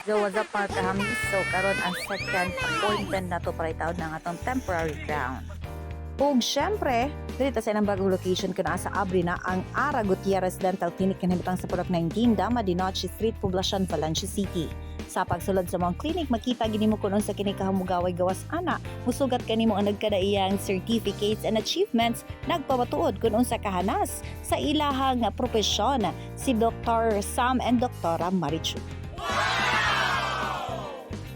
So what's up mga kahamis? So karon ang second appointment na to para itaod ng atong temporary crown. Ug syempre, dito sa ilang bagong location kung sa abri na ang Ara Gutierrez Dental Clinic kanhibutang sa Purok 19, Dama Dinoche Street, Poblacion, Valencia City. Sa pagsulod sa mga clinic, makita ginimo kuno sa kini kahamugaway gawas ana. Musugat kanimo ang nagkadaiyang certificates and achievements nagpawatuod kun unsa kahanas sa ilahang propesyon si Dr. Sam and Dr. Marichu.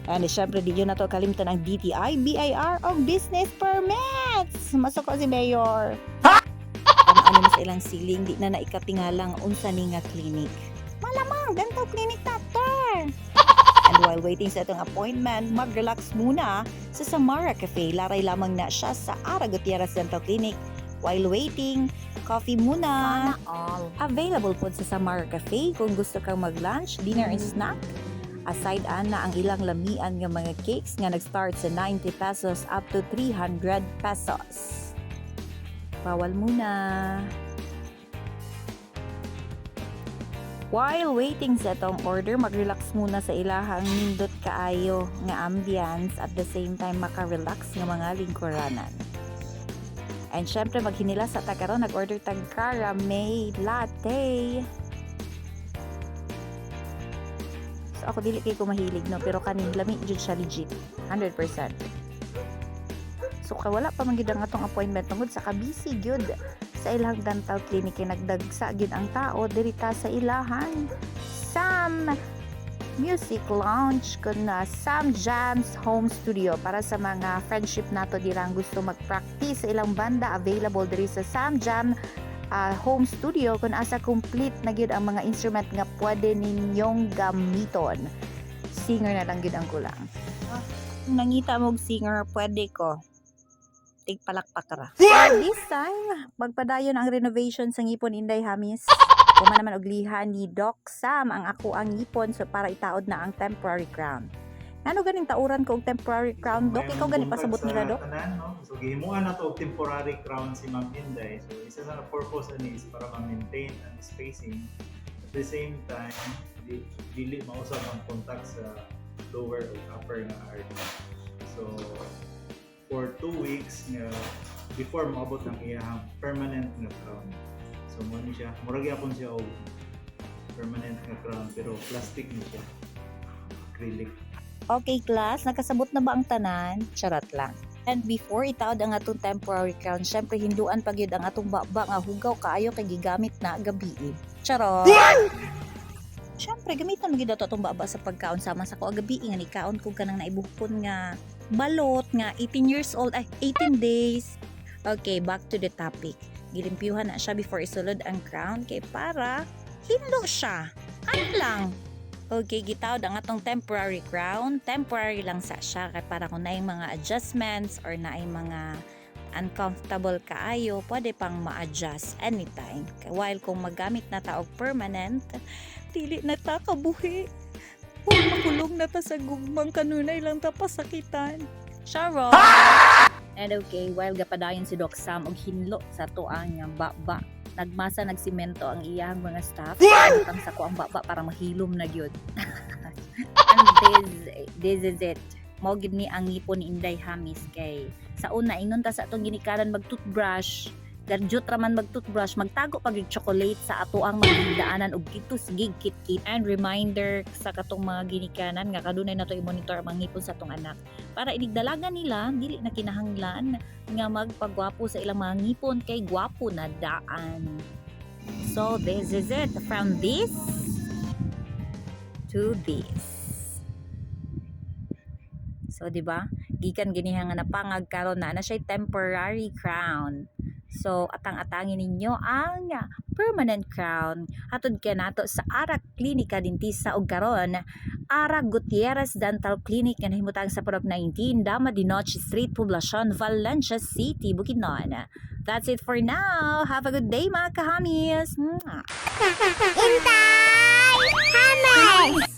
And syempre, di yun na to kalimutan ang DTI, BIR o business permits. Masako si Mayor. Ano sa ilang siling, di na naikatingalang unsa ni nga clinic. Malamang, dental clinic doctor. And while waiting sa itong appointment, mag-relax muna sa Samara Cafe. Laray lamang na siya sa Ara Gutierrez Dental Clinic. While waiting, coffee muna. All. Available po sa Samara Cafe kung gusto kang mag-lunch, dinner and snack. Aside na ang ilang lamian ng mga cakes nga nag-start sa 90 pesos up to 300 pesos. Bawal muna. While waiting sa itong order, mag-relax muna sa ilahang nindot kaayo nga ambience at the same time maka-relax ng mga lingkuranan. And syempre maghinila sa tagaron, nag-order tag caramel latte. So ako dili kay ko mahilig no, pero kaning lami jud siya legit 100%. So wala pa man gid ang atong appointment tungod sa kabisi gyud sa ilang dental clinic kay nagdagsa gyud ang tao dirita sa ilahan. Sam Music Lounge kun Sam Jams Home Studio para sa mga friendship nato dirang gusto mag-practice sa ilang banda, available diri sa Sam Jam home studio kung asa complete na gyud ang mga instrument nga pwede ninyong gamiton. Singer na lang gyud ang kulang. Nangita mo og singer, pwede ko. Tigpalakpak ra. This time, magpadayon ang renovation sa ngipon Inday Hamis. Kuma naman og liha ni Doc Sam ang ako ang ngipon so para itaod na ang temporary crown. Ano ganing tauran ko og temporary crown, Doc? Ikaw gani pasabot nila, Doc? No? So gihimuan na to og temporary crown si Ma'am Inday. So isa sa purpose ani is para ma-maintain ang spacing. At the same time, dili mausab ang contact sa lower o upper nga area. So for 2 weeks nga before maabot ang iyang permanent nga crown. So mo ni siya, murag gyapon siya og permanent nga crown pero plastic ni siya. Acrylic. Okay class, nakasabot na ba ang tanan? Charot lang. And before itaod ang atong temporary crown, syempre hinduan pa gyud ang atong baba nga hugaw kaayo kay gigamit na gabi. Charot. Syempre gamiton mo gyud ato atong baba sa pagkaon sama sa ko gabi nga ni kaon ko kanang naibuhon nga balot nga 18 years old ay 18 days. Okay, back to the topic. Gilimpyuhan na siya before isulod ang crown kay para hinlo siya. Ano lang? Okay, gitawad ang atong temporary crown. Temporary lang sa siya kay para kung naay mga adjustments or naay mga uncomfortable kaayo, pwede pang ma-adjust anytime. While kung magamit na ta og permanent, dili na ta kabuhi. Huwag makulong na ta sa gugmang kanunay lang ta pasakitan. Sharon! And okay, while gapadayon si Doc Sam og hinlo sa tuang nga baba, nagmasa nagsimento ang iyang mga staff ang sako ang baba para mahilom na gyud. And this is it. Mao gid ni ang ngipon ni Inday Hamis kay sa una ingon ta sa atong ginikanan mag-toothbrush, gadyot ra man mag-toothbrush, magtago pag chocolate sa ato ang magdaanan og kito sige kit-kit. And reminder sa katong mga ginikanan nga kadunay nato i-monitor ang ngipon sa atong anak para inigdalagan nila dili na kinahanglan nga magpagwapo sa ilang mga ngipon kay gwapo na daan. So this is it, from this to this. So di ba? Gikan ginihang nga napangag karon na siya temporary crown. So atang-atangin ninyo ang permanent crown. Hatod kay nato sa Ara Klinika Dentista og karon Ara Gutierrez Dental Clinic nga nahimutang sa Purok 19, Dama Dinoche Street, Poblacion, Valencia City, Bukidnon. That's it for now. Have a good day mga kahamis. Intay! Hamis!